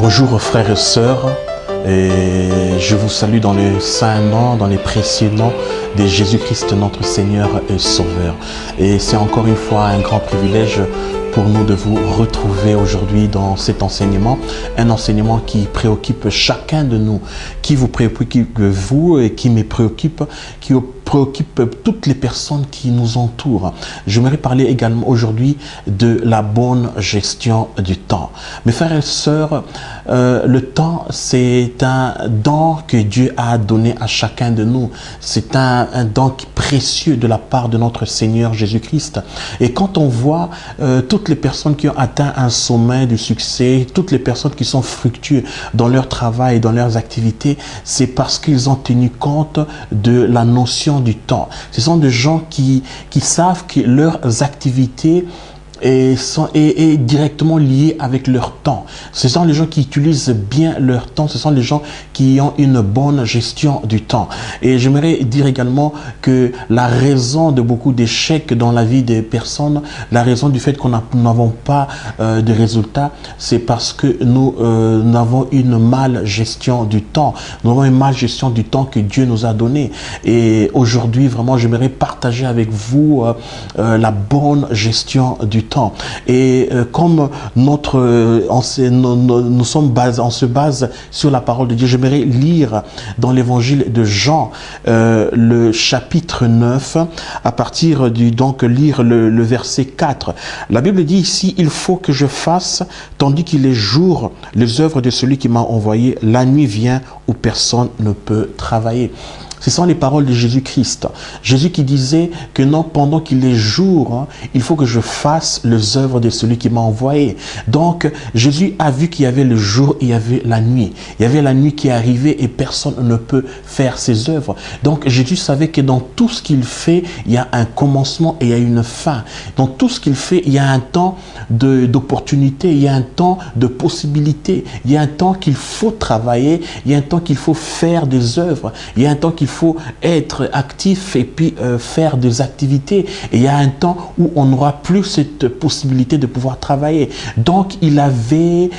Bonjour frères et sœurs, et je vous salue dans le saint nom, dans les précieux noms de Jésus-Christ notre Seigneur et Sauveur. Et c'est encore une fois un grand privilège pour nous de vous retrouver aujourd'hui dans cet enseignement, un enseignement qui préoccupe chacun de nous, qui vous préoccupe vous et qui me préoccupe, qui préoccupe toutes les personnes qui nous entourent. J'aimerais parler également aujourd'hui de la bonne gestion du temps. Mes frères et sœurs, le temps, c'est un don que Dieu a donné à chacun de nous. C'est un don précieux de la part de notre Seigneur Jésus-Christ. Et quand on voit toutes les personnes qui ont atteint un sommet du succès, toutes les personnes qui sont fructueuses dans leur travail, dans leurs activités, c'est parce qu'ils ont tenu compte de la notion du temps. Ce sont des gens qui savent que leurs activités est directement lié avec leur temps. Ce sont les gens qui utilisent bien leur temps, ce sont les gens qui ont une bonne gestion du temps. Et j'aimerais dire également que la raison de beaucoup d'échecs dans la vie des personnes, la raison du fait qu'on n'avons pas de résultats, c'est parce que nous avons une mauvaise gestion du temps. Nous avons une mauvaise gestion du temps que Dieu nous a donné. Et aujourd'hui, vraiment, j'aimerais partager avec vous la bonne gestion du temps. Et comme on se base sur la parole de Dieu, j'aimerais lire dans l'évangile de Jean le chapitre 9 à partir du lire le verset 4. La Bible dit ici: il faut que je fasse tandis qu'il est jour les œuvres de celui qui m'a envoyé, la nuit vient où personne ne peut travailler. Ce sont les paroles de Jésus-Christ. Jésus qui disait que non, pendant qu'il est jour, il faut que je fasse les œuvres de celui qui m'a envoyé. Donc, Jésus a vu qu'il y avait le jour et il y avait la nuit. Il y avait la nuit qui arrivait et personne ne peut faire ses œuvres. Donc, Jésus savait que dans tout ce qu'il fait, il y a un commencement et il y a une fin. Dans tout ce qu'il fait, il y a un temps d'opportunité, il y a un temps de possibilité, il y a un temps qu'il faut travailler, il y a un temps qu'il faut faire des œuvres, il y a un temps qu'il faut être actif et puis faire des activités. Et il y a un temps où on n'aura plus cette possibilité de pouvoir travailler. Donc, il avait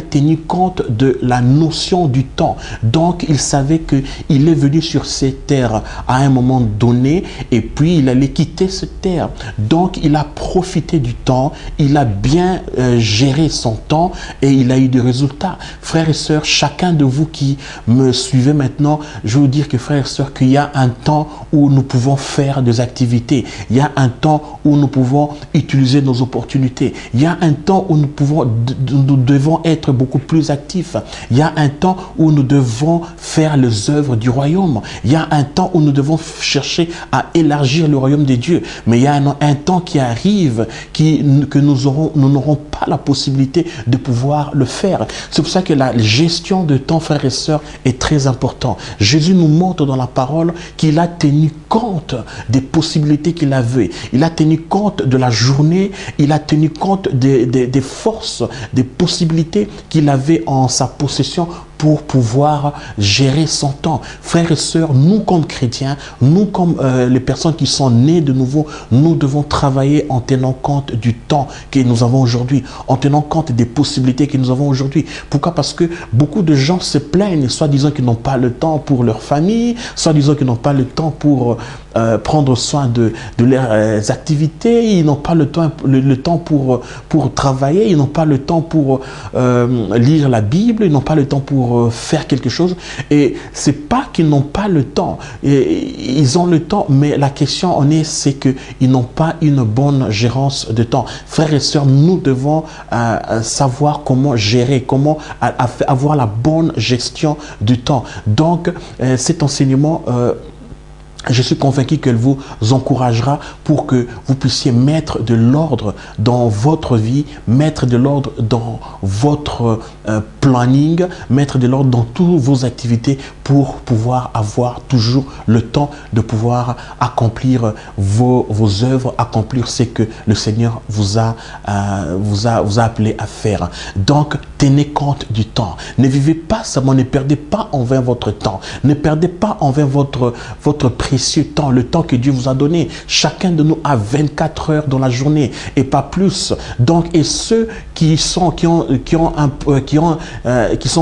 tenu compte de la notion du temps. Donc, il savait qu'il est venu sur cette terre à un moment donné et puis il allait quitter cette terre. Donc, il a profité du temps, il a bien géré son temps et il a eu des résultats. Frères et sœurs, chacun de vous qui me suivez maintenant, je veux vous dire que frères et sœurs, qu'il y a un temps où nous pouvons faire des activités. Il y a un temps où nous pouvons utiliser nos opportunités. Il y a un temps où nous devons être beaucoup plus actifs. Il y a un temps où nous devons faire les œuvres du royaume. Il y a un temps où nous devons chercher à élargir le royaume de Dieu. Mais il y a un temps qui arrive que nous n'aurons pas la possibilité de pouvoir le faire. C'est pour ça que la gestion de temps, frères et sœurs, est très importante. Jésus nous montre dans la parole qu'il a tenu compte des possibilités qu'il avait. Il a tenu compte de la journée, il a tenu compte des forces, des possibilités qu'il avait en sa possession pour pouvoir gérer son temps. Frères et sœurs, nous comme chrétiens, nous comme les personnes qui sont nées de nouveau, nous devons travailler en tenant compte du temps que nous avons aujourd'hui, en tenant compte des possibilités que nous avons aujourd'hui. Pourquoi? Parce que beaucoup de gens se plaignent, soit disant qu'ils n'ont pas le temps pour leur famille, soit disant qu'ils n'ont pas le temps pour prendre soin de leurs activités, ils n'ont pas le temps pour travailler, ils n'ont pas le temps pour lire la Bible, ils n'ont pas le temps pour faire quelque chose. Et c'est pas qu'ils n'ont pas le temps, ils ont le temps, mais la question c'est qu'ils n'ont pas une bonne gérance de temps. Frères et sœurs, nous devons savoir comment gérer, comment avoir la bonne gestion du temps. Donc cet enseignement, je suis convaincu qu'elle vous encouragera pour que vous puissiez mettre de l'ordre dans votre vie, mettre de l'ordre dans votre planning, mettre de l'ordre dans toutes vos activités pour pouvoir avoir toujours le temps de pouvoir accomplir vos œuvres, accomplir ce que le Seigneur vous a appelé à faire. Donc, tenez compte du temps. Ne vivez pas seulement, ne perdez pas en vain votre temps. Ne perdez pas en vain votre précieux temps, le temps que Dieu vous a donné. Chacun de nous a 24 heures dans la journée et pas plus. Donc, et ceux qui sont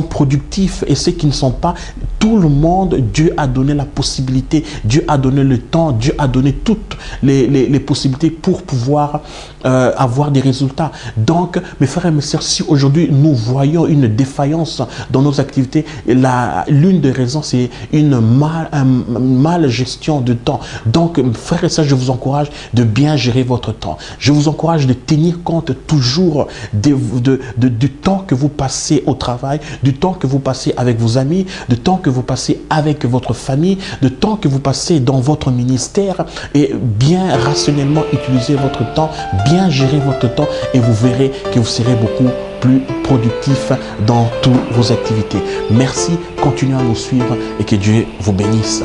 productifs et ceux qui ne sont pas, tout le monde, Dieu a donné la possibilité, Dieu a donné le temps, Dieu a donné toutes les possibilités pour pouvoir avoir des résultats. Donc, mes frères et mes sœurs, si aujourd'hui nous voyons une défaillance dans nos activités, l'une des raisons, c'est une mal gestion de temps. Donc, frères et sœurs, je vous encourage de bien gérer votre temps. Je vous encourage de tenir compte toujours du temps que vous passez au travail, du temps que vous passez avec vos amis, du temps que vous passez avec votre famille, du temps que vous passez dans votre ministère, et bien rationnellement utiliser votre temps, bien gérer votre temps, et vous verrez que vous serez beaucoup plus productif dans toutes vos activités. Merci, continuez à nous suivre et que Dieu vous bénisse.